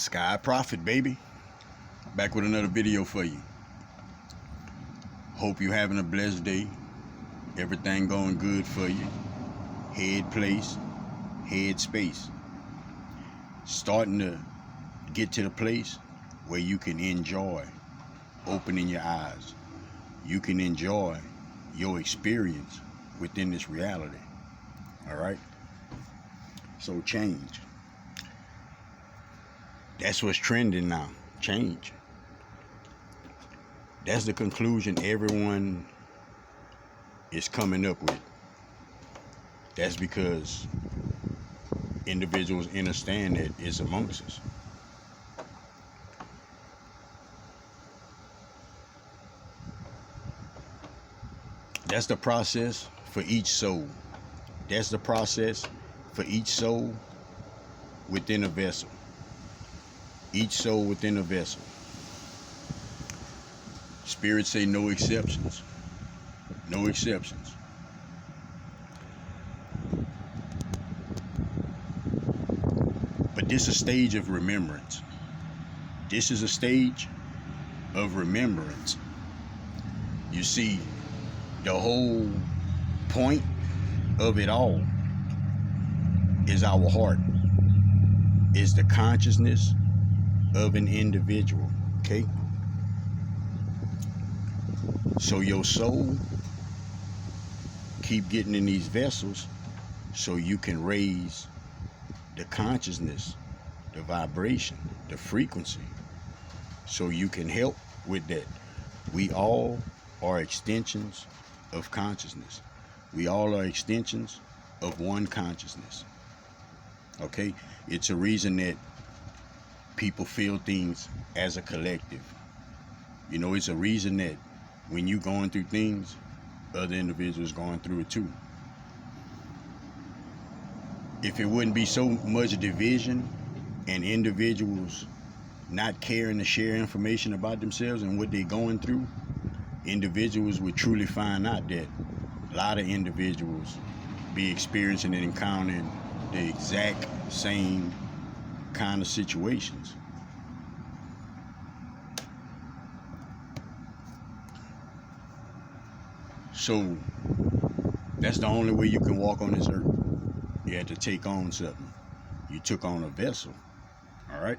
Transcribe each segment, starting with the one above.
Sky Prophet, baby. Back with another video for you. Hope you're having a blessed day. Everything going good for you. Head place, head space. Starting to get to the place where you can enjoy opening your eyes. You can enjoy your experience within this reality. All right? So change. That's what's trending now. Change. That's the conclusion everyone is coming up with. That's because individuals understand that it's amongst us. That's the process for each soul. That's the process for each soul within a vessel. Each soul within a vessel. Spirits say no exceptions. No exceptions. But this is a stage of remembrance. This is a stage of remembrance. You see, the whole point of it all is our heart, is the consciousness of an individual, okay? So your soul keep getting in these vessels so you can raise the consciousness, the vibration, the frequency, so you can help with that. We all are extensions of consciousness. We all are extensions of one consciousness, okay? It's a reason that people feel things as a collective. You know, it's a reason that when you going through things, other individuals going through it too. If it wouldn't be so much division and individuals not caring to share information about themselves and what they're going through, individuals would truly find out that a lot of individuals be experiencing and encountering the exact same kind of situations. So that's the only way you can walk on this earth. You had to take on something. You took on a vessel. All right?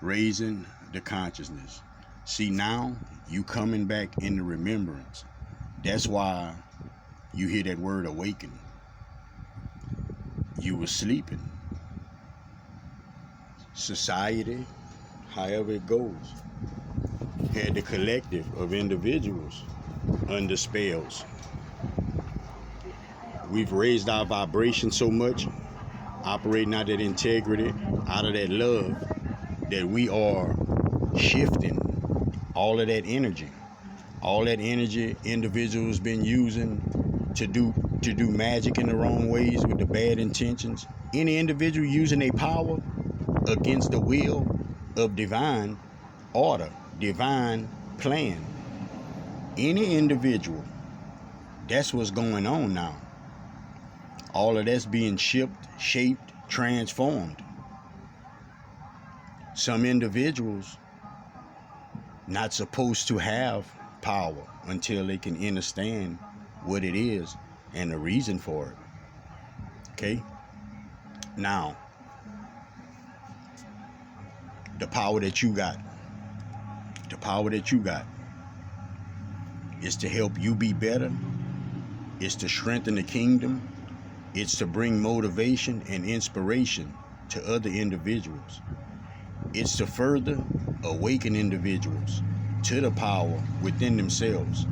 Raising the consciousness. See, now you coming back into remembrance. That's why you hear that word awaken. You were sleeping. Society, however it goes, had the collective of individuals under spells. We've raised our vibration so much, operating out of that integrity, out of that love, that we are shifting all of that energy. All that energy individuals been using to do magic in the wrong ways with the bad intentions. Any individual using a power against the will of divine order, divine plan. Any individual, that's what's going on now. All of that's being shaped, transformed. Some individuals not supposed to have power until they can understand what it is and the reason for it. Okay? Now, the power that you got, is to help you be better. It's to strengthen the kingdom. It's to bring motivation and inspiration to other individuals. It's to further awaken individuals to the power within themselves.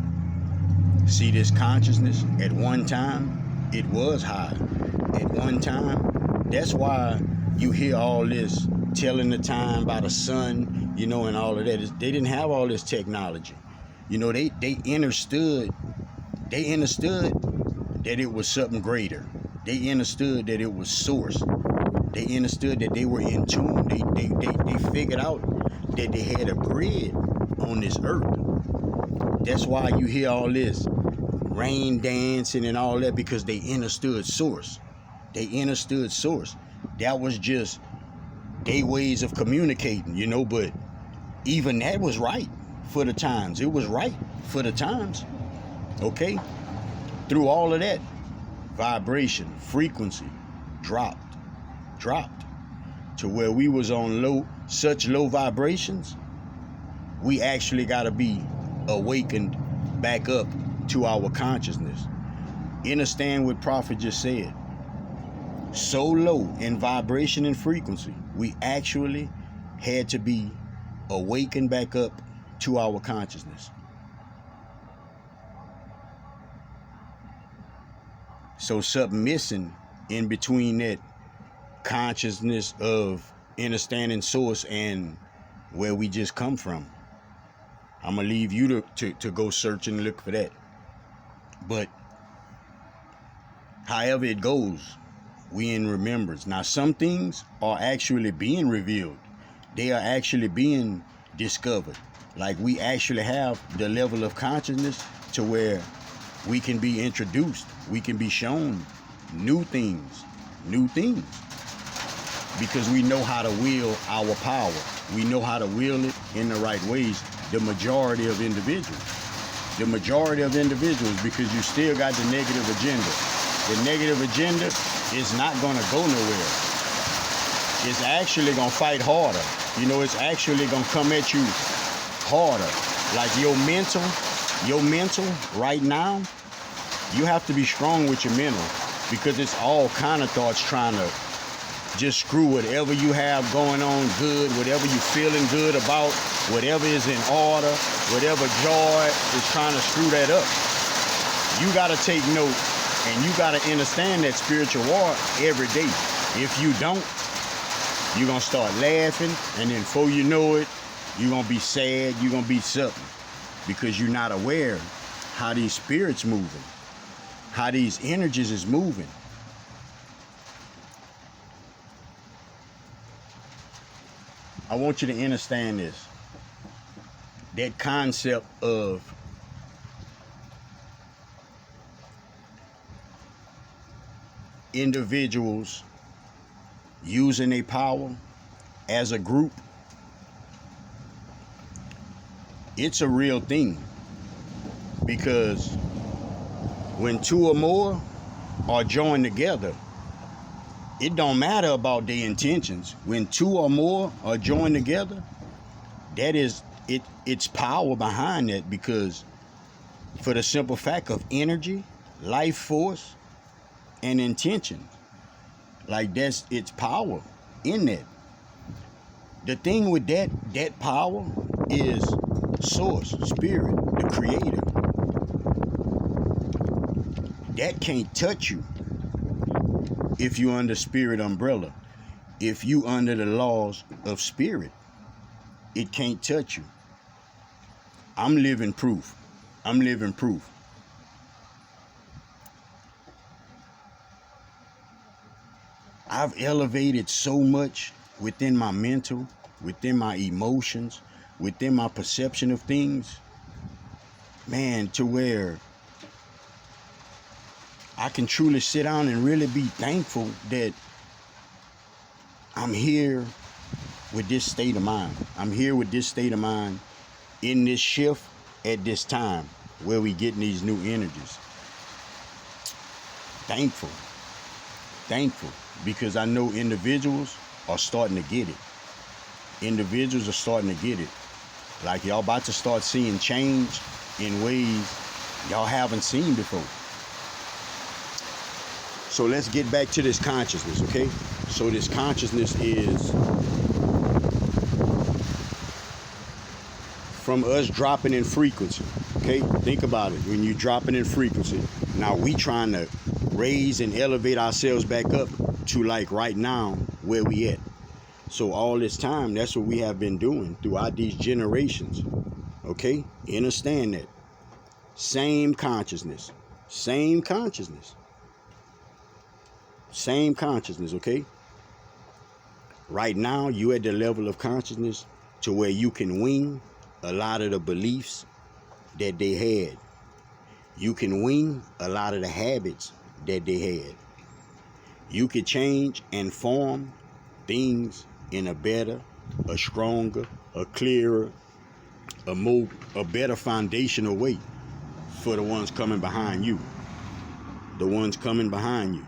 See, this consciousness, at one time, it was high. At one time, that's why you hear all this telling the time by the sun, you know, and all of that. They didn't have all this technology. You know, they understood that it was something greater. They understood that it was source. They understood that they were in tune. They figured out that they had a grid on this earth. That's why you hear all this rain dancing and all that, because they understood source. They understood source. That was just their ways of communicating, you know, but even that was right for the times. It was right for the times, okay? Through all of that, vibration, frequency dropped to where we was on such low vibrations, we actually got to be awakened back up to our consciousness. Understand what Prophet just said. So low in vibration and frequency, we actually had to be awakened back up to our consciousness. So something missing in between that consciousness of understanding source and where we just come from. I'm gonna leave you to go search and look for that. But however it goes, we in remembrance. Now some things are actually being revealed. They are actually being discovered. Like we actually have the level of consciousness to where we can be introduced. We can be shown new things. Because we know how to wield our power. We know how to wield it in the right ways. The majority of individuals, because you still got the negative agenda. The negative agenda is not going to go nowhere. It's actually going to fight harder. You know, it's actually going to come at you harder. Like your mental right now, you have to be strong with your mental, because it's all kind of thoughts trying to just screw whatever you have going on good, whatever you're feeling good about, whatever is in order, whatever joy is trying to screw that up. You got to take note, and you got to understand that spiritual war every day. If you don't, you're going to start laughing, and then before you know it, you're going to be sad, you're going to be something, because you're not aware how these spirits moving, how these energies is moving. I want you to understand this. That concept of individuals using their power as a group, it's a real thing. Because when two or more are joined together, it don't matter about their intentions. When two or more are joined together, that is it. It's power behind that, because for the simple fact of energy, life force, and intention, like that's its power in that. The thing with that power is source, spirit, the creator. That can't touch you if you under spirit umbrella. If you under the laws of spirit, it can't touch you. I'm living proof. I've elevated so much within my mental, within my emotions, within my perception of things, man, to where I can truly sit down and really be thankful that I'm here with this state of mind. I'm here with this state of mind in this shift at this time where we getting these new energies. Thankful, because I know individuals are starting to get it. Like y'all about to start seeing change in ways y'all haven't seen before. So let's get back to this consciousness, okay? So this consciousness is from us dropping in frequency, okay? Think about it. When you're dropping in frequency, now we trying to raise and elevate ourselves back up to like right now where we at. So all this time, that's what we have been doing throughout these generations, okay? Understand that. Same consciousness, okay? Right now, you at the level of consciousness to where you can wing a lot of the beliefs that they had. You can wing a lot of the habits that they had. You could change and form things in a better, a stronger, a clearer, a better foundational way for the ones coming behind you. The ones coming behind you.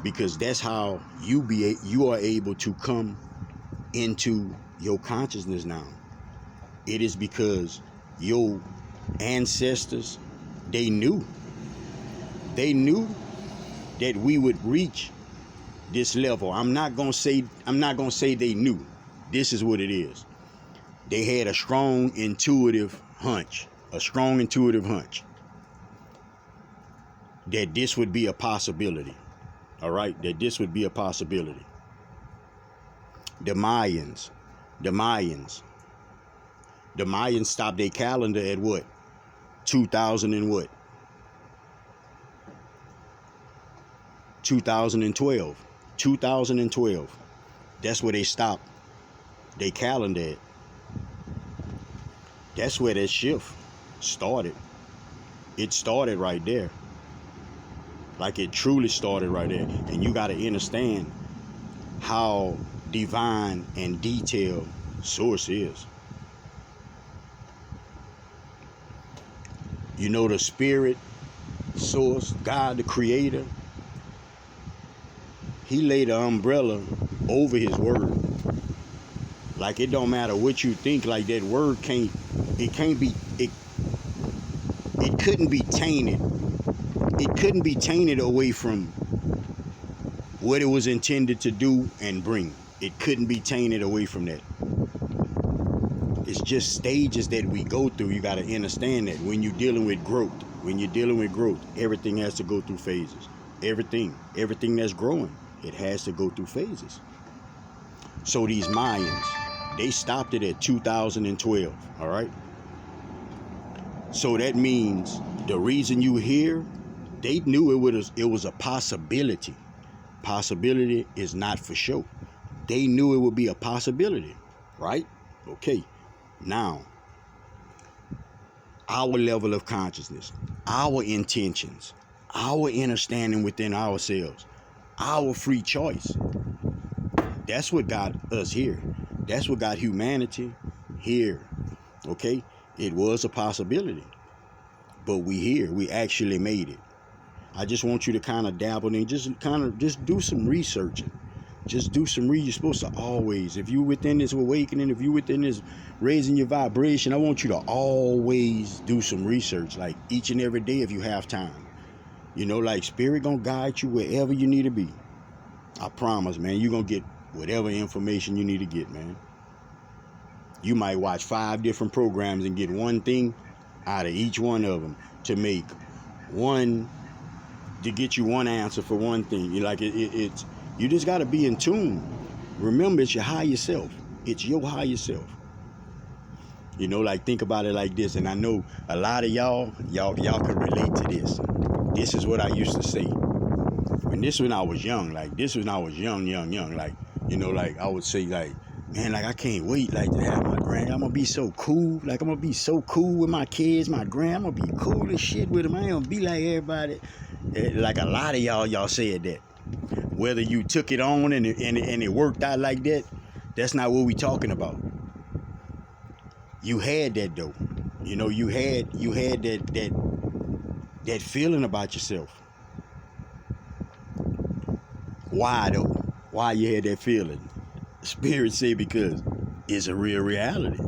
Because that's how you are able to come into your consciousness now. It is because your ancestors, they knew that we would reach this level. I'm not gonna say they knew. This is what it is. They had a strong intuitive hunch that this would be a possibility. All right, that this would be a possibility. The Mayans stopped their calendar at what? 2000 and what? 2012. That's where they stopped their calendar at. That's where that shift started. It started right there. Like it truly started right there. And you got to understand how divine and detailed Source is. You know, the spirit, Source, God, the creator, he laid an umbrella over his word. Like it don't matter what you think, like that word it couldn't be tainted. It couldn't be tainted away from what it was intended to do and bring. It couldn't be tainted away from that. It's just stages that we go through. You got to understand that when you're dealing with growth, everything has to go through phases. Everything that's growing, it has to go through phases. So these Mayans, they stopped it at 2012, all right? So that means the reason you here, they knew it was a possibility. Possibility is not for sure. They knew it would be a possibility, right? Okay. Now, our level of consciousness, our intentions, our understanding within ourselves, our free choice. That's what got us here. That's what got humanity here. Okay? It was a possibility. But we actually made it. I just want you to kind of dabble in, just do some researching. Just do some research. You're supposed to always, if you're within this awakening, if you're within this raising your vibration, I want you to always do some research, like each and every day if you have time. You know, like spirit gonna guide you wherever you need to be. I promise, man, you're gonna get whatever information you need to get, man. You might watch 5 different programs and get one thing out of each one of them to get you one answer for one thing. It's you just got to be in tune. Remember, it's your higher self. It's your higher self. You know, like think about it like this. And I know a lot of y'all can relate to this. This is what I used to say. When I was young, like you know, like I would say, like, man, like I can't wait, like to have my grand. I'm gonna be so cool. Like I'm gonna be so cool with my kids, my grand. I'm gonna be cool as shit with them. I ain't gonna be like everybody. Like a lot of y'all said that. Whether you took it on and it worked out like that, that's not what we talking about. You had that though. You know, you had that feeling about yourself. Why though? Why you had that feeling? Spirit say because it's a real reality.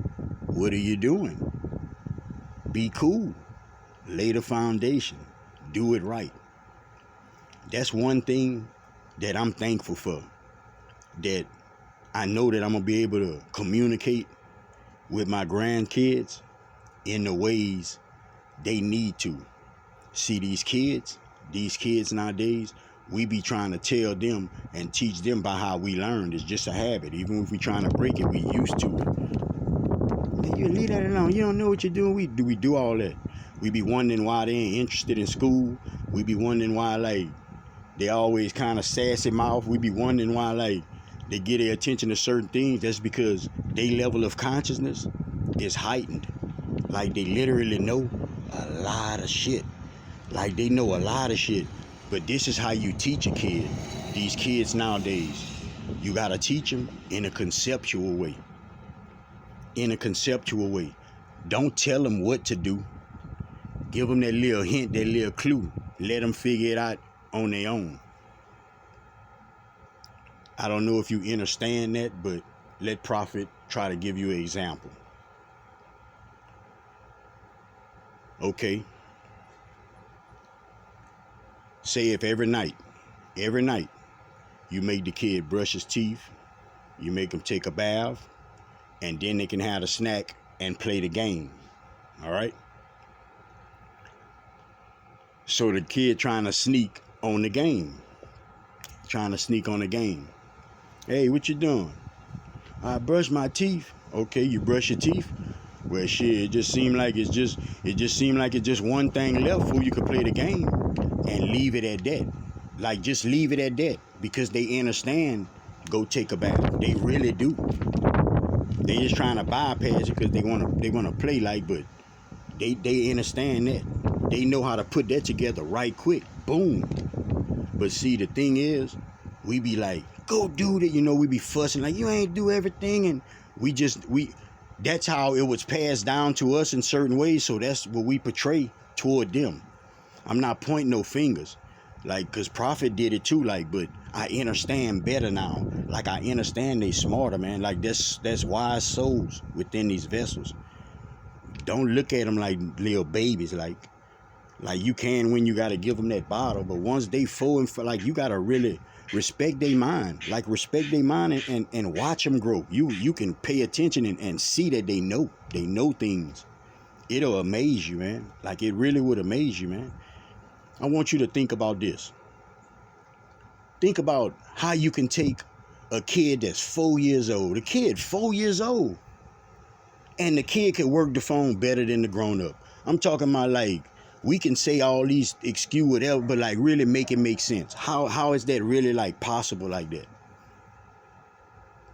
What are you doing? Be cool. Lay the foundation. Do it right. That's one thing that I'm thankful for. That I know that I'm going to be able to communicate with my grandkids in the ways they need to. See, these kids nowadays, we be trying to tell them and teach them by how we learned. It's just a habit. Even if we trying to break it, we used to it. You leave that alone. You don't know what you're doing. We do all that. We be wondering why they ain't interested in school. We be wondering why, like, they always kind of sassy mouth. We be wondering why, like, they get their attention to certain things. That's because their level of consciousness is heightened. Like, they literally know a lot of shit. Like, they know a lot of shit. But this is how you teach a kid. These kids nowadays, you got to teach them in a conceptual way. In a conceptual way. Don't tell them what to do. Give them that little hint, that little clue. Let them figure it out on their own. I don't know if you understand that, but let Prophet try to give you an example. Okay. Say if every night, you make the kid brush his teeth, you make him take a bath, and then they can have a snack and play the game. All right? So the kid trying to sneak on the game. Hey, what you doing? I brush my teeth. Okay, you brush your teeth. Well, shit, it just seemed like it's just one thing left for you could play the game and leave it at that. Like, just leave it at that, because they understand. Go take a bath. They really do. They just trying to bypass it because they wanna play like, but they understand that. They know how to put that together right quick. Boom. But see, the thing is, we be like, go do that. You know, we be fussing like, you ain't do everything, and that's how it was passed down to us in certain ways. So that's what we portray toward them. I'm not pointing no fingers, like, because Prophet did it too, like, but I understand better now. Like, I understand they smarter, man. Like, that's wise souls within these vessels. Don't look at them like little babies, like you can when you got to give them that bottle. But once they full and like, you got to really respect their mind. Like, respect their mind and watch them grow. You can pay attention and see that they know things. It'll amaze you, man. Like, it really would amaze you, man. I want you to think about this. Think about how you can take a kid that's 4 years old, and the kid can work the phone better than the grown-up. I'm talking about, like, we can say all these excuse whatever, but like really make it make sense. How is that really like possible like that?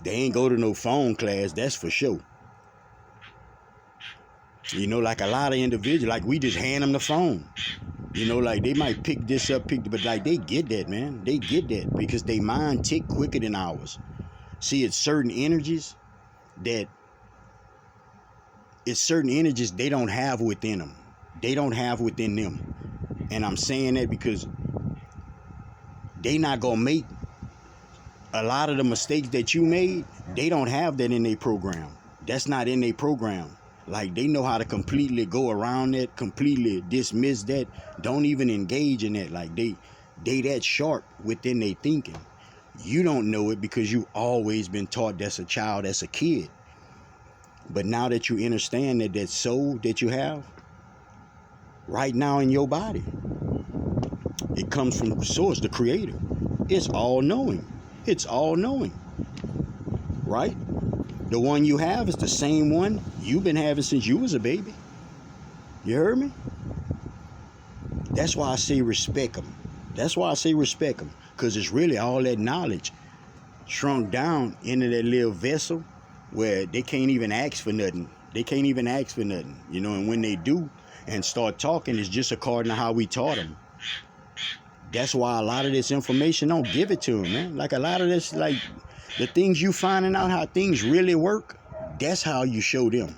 They ain't go to no phone class, that's for sure. You know, like a lot of individuals, like we just hand them the phone. You know, like they might pick this up, but like they get that, man. They get that because they mind tick quicker than ours. See, it's certain energies they don't have within them. They don't have within them. And I'm saying that because they not gonna make a lot of the mistakes that you made. They don't have that in their program. That's not in their program. Like, they know how to completely go around that, completely dismiss that, don't even engage in that. Like, they that sharp within their thinking. You don't know it because you always been taught that's a child, that's a kid. But now that you understand that soul that you have right now in your body, it comes from source, the creator. It's all knowing. Right? The one you have is the same one you've been having since you was a baby. You heard me? That's why I say respect them. Because it's really all that knowledge shrunk down into that little vessel where they can't even ask for nothing. You know, and when they do and start talking, it's just according to how we taught them. That's why a lot of this information don't give it to them, man. Like, a lot of this, like, the things you finding out how things really work, that's how you show them.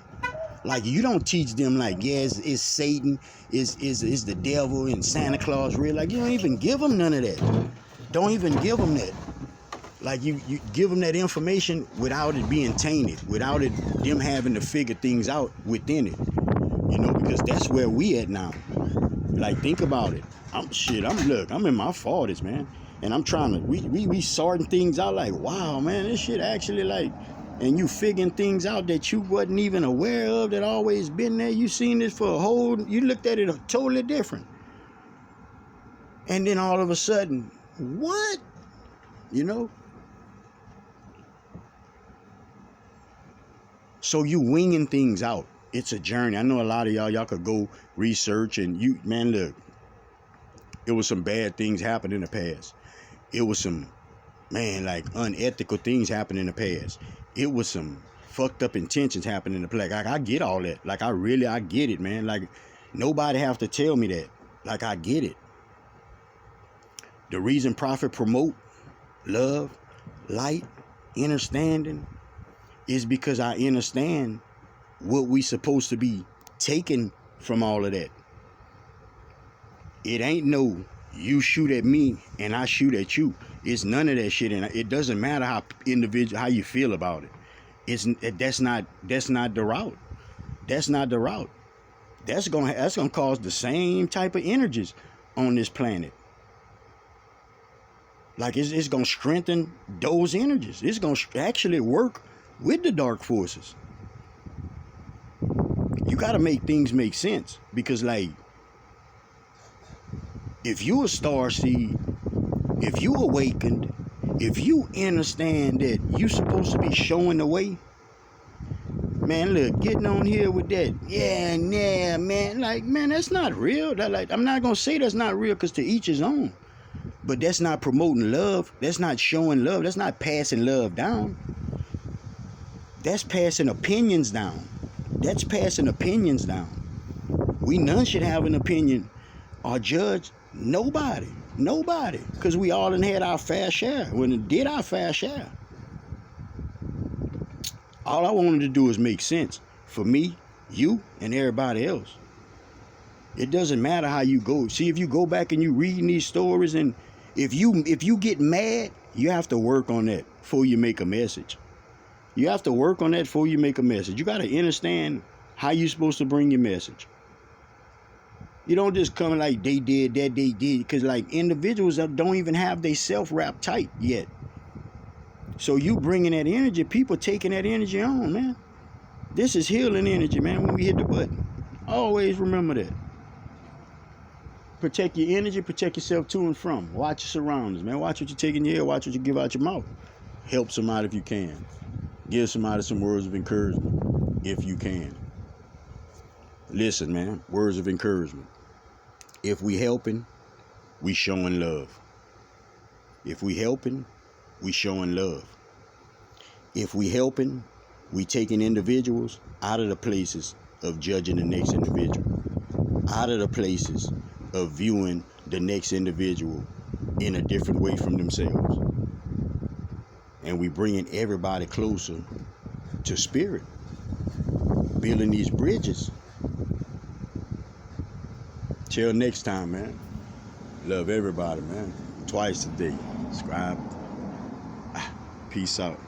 Like, you don't teach them like, yeah, it's Satan, is the devil and Santa Claus real. Like, you don't even give them none of that. Don't even give them that. Like, you give them that information without it being tainted, without them having to figure things out within it. You know, because that's where we at now. Like, think about it. I'm in my 40s, man. And I'm trying to, we sorting things out like, wow, man, this shit actually like, and you figuring things out that you wasn't even aware of, that always been there. You seen this for you looked at it totally different. And then all of a sudden, what? You know? So you winging things out. It's a journey. I know a lot of y'all could go research and man, look, it was some bad things happened in the past. It was some, man, like unethical things happened in the past. It was some fucked up intentions happening in the past. Like, I get all that. Like, I get it, man. Like, nobody have to tell me that. Like, I get it. The reason Prophet promote love, light, understanding is because I understand what we supposed to be taking from all of that. It ain't no you shoot at me and I shoot at you. It's none of that shit, and it doesn't matter how you feel about it. That's not the route. That's not the route. That's gonna cause the same type of energies on this planet. Like it's gonna strengthen those energies. It's gonna actually work with the dark forces. You gotta make things make sense, because like, if you a star seed, if you awakened, if you understand that you supposed to be showing the way, man, look, getting on here with that, yeah, man, like, man, that's not real. That, like, I'm not gonna say that's not real, because to each his own. But that's not promoting love. That's not showing love. That's not passing love down. That's passing opinions down. That's passing opinions down. We none should have an opinion or judge nobody. Nobody. Because we all done had our fair share. When it did our fair share. All I wanted to do is make sense for me, you, and everybody else. It doesn't matter how you go. See, if you go back and you reading these stories, and if you get mad, you have to work on that before you make a message. You have to work on that before you make a message. You got to understand how you're supposed to bring your message. You don't just come like they did that, they did, because like individuals that don't even have their self wrapped tight yet. So you bringing that energy, people taking that energy on, man. This is healing energy, man, when we hit the button. Always remember that. Protect your energy, protect yourself to and from. Watch your surroundings, man. Watch what you take in your ear, watch what you give out your mouth. Help somebody if you can. Give somebody some words of encouragement if you can. Listen, man, words of encouragement. If we helping, we showing love. If we helping, we showing love. If we helping, we taking individuals out of the places of judging the next individual, out of the places of viewing the next individual in a different way from themselves. And we bringing everybody closer to spirit, building these bridges. Till next time, man. Love everybody, man. Twice a day. Subscribe. Peace out.